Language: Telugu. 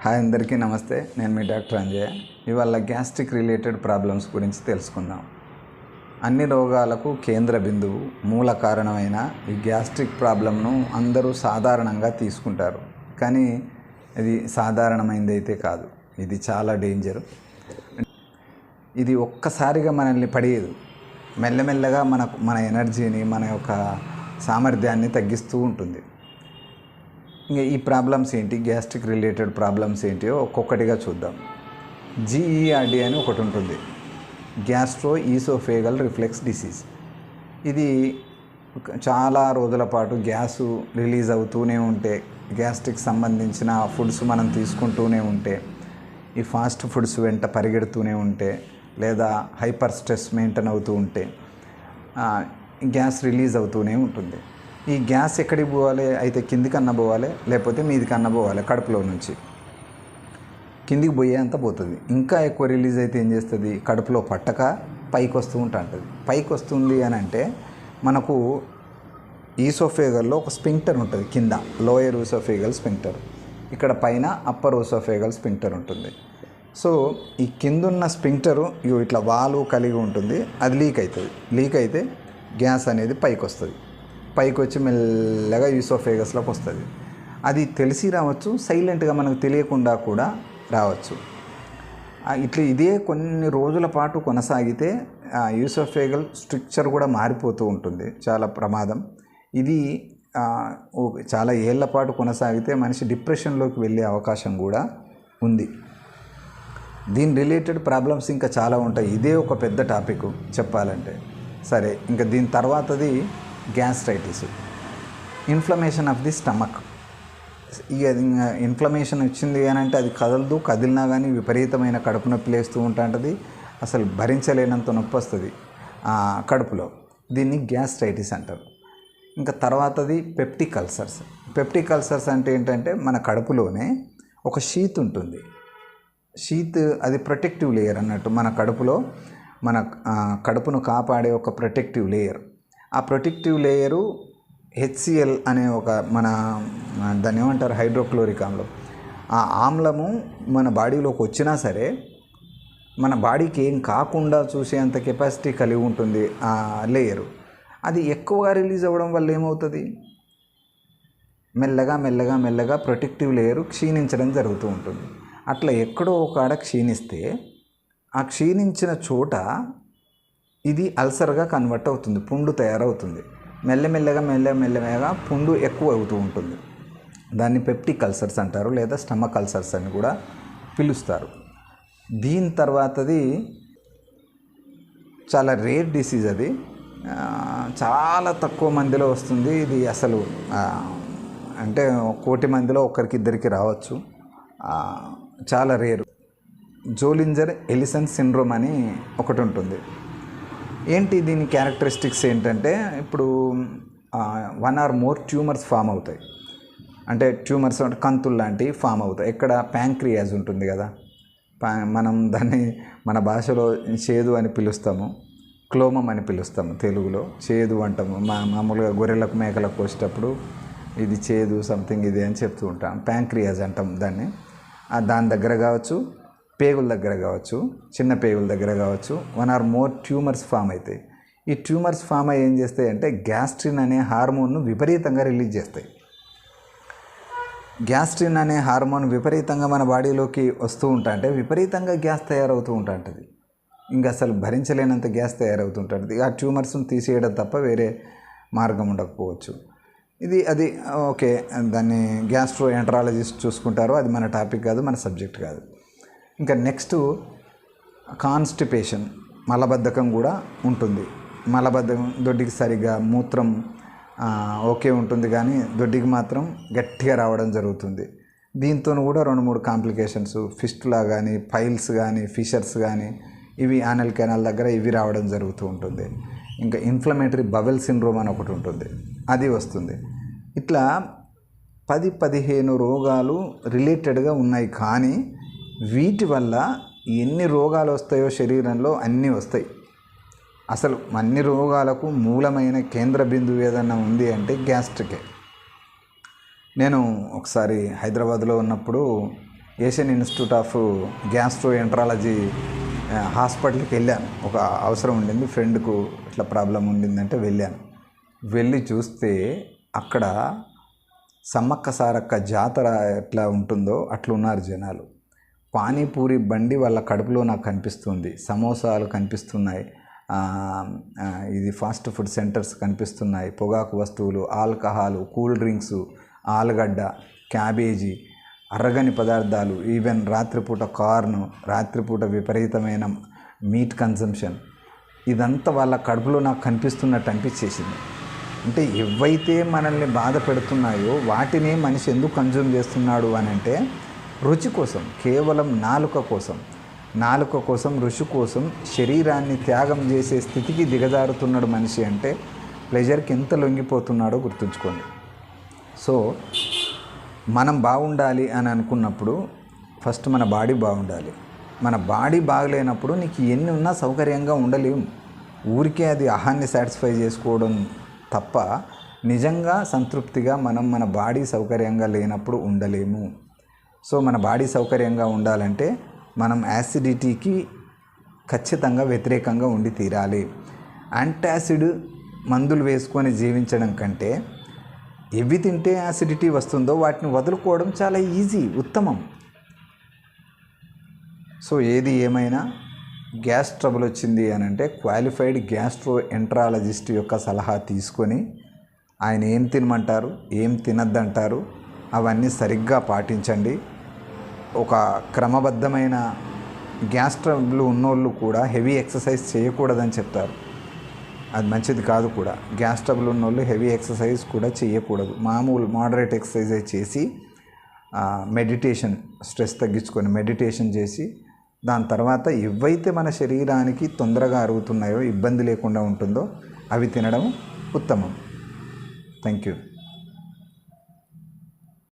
హాయ్ అందరికీ నమస్తే. నేను మీ డాక్టర్ అంజయ్య. ఇవాళ గ్యాస్ట్రిక్ రిలేటెడ్ ప్రాబ్లమ్స్ గురించి తెలుసుకుందాం. అన్ని రోగాలకు కేంద్ర బిందువు మూల కారణమైన ఈ గ్యాస్ట్రిక్ ప్రాబ్లంను అందరూ సాధారణంగా తీసుకుంటారు. కానీ ఇది సాధారణమైనది అయితే కాదు. ఇది చాలా డేంజర్. ఇది ఒక్కసారిగా మనల్ని పడేయదు. మెల్లమెల్లగా మన ఎనర్జీని, మన యొక్క సామర్థ్యాన్ని తగ్గిస్తూ ఉంటుంది. ఇంకా ఈ ప్రాబ్లమ్స్ ఏంటి, గ్యాస్ట్రిక్ రిలేటెడ్ ప్రాబ్లమ్స్ ఏంటియో ఒక్కొక్కటిగా చూద్దాం. GERD అని ఒకటి ఉంటుంది, గ్యాస్ట్రో ఈసోఫేగల్ రిఫ్లెక్స్ డిసీజ్. ఇది చాలా రోజుల పాటు గ్యాసు రిలీజ్ అవుతూనే ఉంటే, గ్యాస్ట్రిక్ సంబంధించిన ఫుడ్స్ మనం తీసుకుంటూనే ఉంటే, ఈ ఫాస్ట్ ఫుడ్స్ వెంట పరిగెడుతూనే ఉంటే, లేదా హైపర్ స్ట్రెస్ మెయింటైన్ అవుతూ ఉంటే గ్యాస్ రిలీజ్ అవుతూనే ఉంటుంది. ఈ గ్యాస్ ఎక్కడికి పోవాలి? అయితే కిందికన్నా పోవాలి, లేకపోతే మీదికన్నా పోవాలి. కడుపులో నుంచి కిందికి పోయేంత పోతుంది. ఇంకా ఎక్కువ రిలీజ్ అయితే ఏం చేస్తుంది? కడుపులో పట్టక పైకి వస్తూ ఉంటుంది. పైకి వస్తుంది అని అంటే మనకు ఈసోఫేగల్లో ఒక స్పింక్టర్ ఉంటుంది. కింద లోయర్ ఈసోఫేగల్ స్పింక్టర్, ఇక్కడ పైన అప్పర్ ఈసోఫేగల్ స్పింక్టర్ ఉంటుంది. సో ఈ కిందున్న స్పింక్టరు ఇట్లా వాల్వ్ కలిగి ఉంటుంది. అది లీక్ అవుతుంది. లీక్ అయితే గ్యాస్ అనేది పైకి వస్తుంది. పైకి వచ్చి మెల్లగా ఈసోఫేగస్లోకి వస్తుంది. అది తెలిసి రావచ్చు, సైలెంట్గా మనకు తెలియకుండా కూడా రావచ్చు. ఇదే కొన్ని రోజుల పాటు కొనసాగితే ఈసోఫేగల్ స్ట్రక్చర్ కూడా మారిపోతూ ఉంటుంది. చాలా ప్రమాదం ఇది. చాలా ఏళ్ల పాటు కొనసాగితే మనిషి డిప్రెషన్లోకి వెళ్ళే అవకాశం కూడా ఉంది. దీని రిలేటెడ్ ప్రాబ్లమ్స్ ఇంకా చాలా ఉంటాయి. ఇదే ఒక పెద్ద టాపిక్ చెప్పాలంటే. సరే, ఇంకా దీని తర్వాతది gastritis, inflammation of the stomach. ఇక ఇన్ఫ్లమేషన్ వచ్చింది అని అంటే అది కదలదు. కదిలినా కానీ విపరీతమైన కడుపు నొప్పి లేస్తూ ఉంటుంది. అసలు భరించలేనంత నొప్పి వస్తుంది కడుపులో. దీన్ని గ్యాస్ట్రైటిస్ అంటారు. ఇంకా తర్వాతది పెప్టిక్ అల్సర్స్. పెప్టిక్ అల్సర్స్ అంటే ఏంటంటే మన కడుపులోనే ఒక షీత్ ఉంటుంది. షీత్ అది ప్రొటెక్టివ్ లేయర్ అన్నట్టు. మన కడుపులో మన కడుపును కాపాడే ఒక ప్రొటెక్టివ్ లేయర్. ఆ ప్రొటెక్టివ్ లేయరు HCl అనే ఒక దాన్ని ఏమంటారు, హైడ్రోక్లోరిక్ ఆమ్లం. ఆ ఆమ్లము మన బాడీలోకి వచ్చినా సరే మన బాడీకి ఏం కాకుండా చూసేంత కెపాసిటీ కలిగి ఉంటుంది ఆ లేయరు. అది ఎక్కువగా రిలీజ్ అవ్వడం వల్ల ఏమవుతుంది? మెల్లగా మెల్లగా మెల్లగా ప్రొటెక్టివ్ లేయరు క్షీణించడం జరుగుతూ ఉంటుంది. అట్లా ఎక్కడో ఒక ఆడ క్షీణిస్తే ఆ క్షీణించిన చోట ఇది అల్సర్గా కన్వర్ట్ అవుతుంది. పుండు తయారవుతుంది. మెల్లమెల్లగా పుండు ఎక్కువ అవుతూ ఉంటుంది. దాన్ని పెప్టిక్ అల్సర్స్ అంటారు, లేదా స్టమక్ అల్సర్స్ అని కూడా పిలుస్తారు. దీని తర్వాతది చాలా రేర్ డిసీజ్. అది చాలా తక్కువ మందిలో వస్తుంది. ఇది అసలు అంటే 1,000,000 మందిలో ఒకరికిద్దరికి రావచ్చు. చాలా రేరు. జోలింజర్ ఎలిసన్ సిండ్రోమ్ అని ఒకటి ఉంటుంది. ఏంటి దీని క్యారెక్టరిస్టిక్స్ ఏంటంటే, ఇప్పుడు 1 or more ట్యూమర్స్ ఫామ్ అవుతాయి. అంటే ట్యూమర్స్ అంటే కంతులు లాంటివి ఫామ్ అవుతాయి. ఎక్కడ? ప్యాంక్రియాస్ ఉంటుంది కదా, మనం దాన్ని మన భాషలో చేదు అని పిలుస్తాము, క్లోమం అని పిలుస్తాము. తెలుగులో చేదు అంటాము. మామూలుగా గొర్రెలకు మేకలకు కోసేటప్పుడు ఇది చేదు సంథింగ్ ఇది అని చెప్తూ ఉంటాం. ప్యాంక్రియాస్ అంటాం దాన్ని. దాని దగ్గర కావచ్చు, పేగుల దగ్గర కావచ్చు, చిన్న పేగుల దగ్గర కావచ్చు 1 or more ట్యూమర్స్ ఫామ్ అవుతాయి. ఈ ట్యూమర్స్ ఫామ్ అయ్యి ఏం చేస్తాయి అంటే గ్యాస్ట్రిన్ అనే హార్మోన్ను విపరీతంగా రిలీజ్ చేస్తాయి. గ్యాస్ట్రిన్ అనే హార్మోన్ విపరీతంగా మన బాడీలోకి వస్తూ అంటే విపరీతంగా గ్యాస్ తయారవుతూ ఉంటుంది. ఇంకా అసలు భరించలేనంత గ్యాస్ తయారవుతుంటుంది. ఆ ట్యూమర్స్ని తీసేయడం తప్ప వేరే మార్గం ఉండకపోవచ్చు. అది ఓకే, దాన్ని గ్యాస్ట్రో ఎంటరాలజిస్ట్ చూసుకుంటారు. అది మన టాపిక్ కాదు, మన సబ్జెక్ట్ కాదు. ఇంకా నెక్స్ట్ కాన్స్టిపేషన్, మలబద్ధకం కూడా ఉంటుంది. మలబద్ధకం, దొడ్డికి సరిగ్గా మూత్రం ఓకే ఉంటుంది, కానీ దొడ్డికి మాత్రం గట్టిగా రావడం జరుగుతుంది. దీంతో కూడా 2-3 కాంప్లికేషన్స్, ఫిస్టులా కానీ, పైల్స్ కానీ, ఫిషర్స్ కానీ, ఇవి యానల్ కెనాల్ దగ్గర ఇవి రావడం జరుగుతూ ఉంటుంది. ఇంకా ఇన్ఫ్లమేటరీ బవెల్ సిండ్రోమ్ అని ఒకటి ఉంటుంది, అది వస్తుంది. ఇట్లా 10-15 రోగాలు రిలేటెడ్గా ఉన్నాయి. కానీ వీటి వల్ల ఎన్ని రోగాలు వస్తాయో శరీరంలో అన్నీ వస్తాయి. అసలు అన్ని రోగాలకు మూలమైన కేంద్ర బిందువు ఏదన్నా ఉంది అంటే గ్యాస్ట్రికే. నేను ఒకసారి హైదరాబాద్లో ఉన్నప్పుడు ఏషియన్ ఇన్స్టిట్యూట్ ఆఫ్ గ్యాస్ట్రోఎంట్రాలజీ హాస్పిటల్కి వెళ్ళాను. ఒక అవసరం ఉండింది, ఫ్రెండ్కు ఇట్లా ప్రాబ్లం ఉండిందంటే వెళ్ళాను. వెళ్ళి చూస్తే అక్కడ సమ్మక్క సారక్క జాతర ఎట్లా ఉంటుందో అట్లా ఉన్నారు జనాలు. పానీపూరి బండి వాళ్ళ కడుపులో నాకు కనిపిస్తుంది, సమోసాలు కనిపిస్తున్నాయి, ఇది ఫాస్ట్ ఫుడ్ సెంటర్స్ కనిపిస్తున్నాయి, పొగాకు వస్తువులు, ఆల్కహాలు, కూల్ డ్రింక్స్, ఆలుగడ్డ, క్యాబేజీ, అరగని పదార్థాలు, ఈవెన్ రాత్రిపూట కార్ను, రాత్రిపూట విపరీతమైన మీట్ కన్సంప్షన్, ఇదంతా వాళ్ళ కడుపులో నాకు కనిపిస్తున్నట్టు అనిపించేసింది. అంటే ఏవైతే మనల్ని బాధ పెడుతున్నాయో వాటిని మనిషి ఎందుకు కన్జ్యూమ్ చేస్తున్నాడు అని అంటే రుచి కోసం, కేవలం నాలుక కోసం రుచి కోసం శరీరాన్ని త్యాగం చేసే స్థితికి దిగజారుతున్నాడు మనిషి. అంటే ప్లెజర్కి ఎంత లొంగిపోతున్నాడో గుర్తుంచుకోండి. సో మనం బాగుండాలి అని అనుకున్నప్పుడు ఫస్ట్ మన బాడీ బాగుండాలి. మన బాడీ బాగలేనప్పుడు నీకు ఎన్ని ఉన్నా సౌకర్యంగా ఉండలేము. ఊరికే అది ఆహాన్ని సాటిస్ఫై చేసుకోవడం తప్ప నిజంగా సంతృప్తిగా మనం మన బాడీ సౌకర్యంగా లేనప్పుడు ఉండలేము. సో మన బాడీ సౌకర్యంగా ఉండాలంటే మనం యాసిడిటీకి ఖచ్చితంగా వ్యతిరేకంగా ఉండి తీరాలి. యాంటాసిడ్ మందులు వేసుకొని జీవించడం కంటే ఎవి తింటే యాసిడిటీ వస్తుందో వాటిని వదులుకోవడం చాలా ఈజీ, ఉత్తమం. సో ఏది ఏమైనా గ్యాస్ ట్రబుల్ వచ్చింది అని అంటే క్వాలిఫైడ్ గ్యాస్ట్రోఎంట్రాలజిస్ట్ యొక్క సలహా తీసుకొని ఆయన ఏం తినమంటారు, ఏం తినద్దంటారు అవన్నీ సరిగ్గా పాటించండి. ఒక క్రమబద్ధమైన గ్యాస్ ట్రబుల్ ఉన్నోళ్ళు కూడా హెవీ ఎక్సర్సైజ్ చేయకూడదని చెప్తారు. అది మంచిది కాదు కూడా. గ్యాస్ ట్రబుల్ ఉన్నోళ్ళు హెవీ ఎక్సర్సైజ్ కూడా చేయకూడదు. మామూలు మోడరేట్ ఎక్సర్సైజ్ చేసి మెడిటేషన్, స్ట్రెస్ తగ్గించుకొని మెడిటేషన్ చేసి దాని తర్వాత ఏవైతే మన శరీరానికి తొందరగా అరుగుతున్నాయో, ఇబ్బంది లేకుండా ఉంటుందో అవి తినడం ఉత్తమం. Thank you.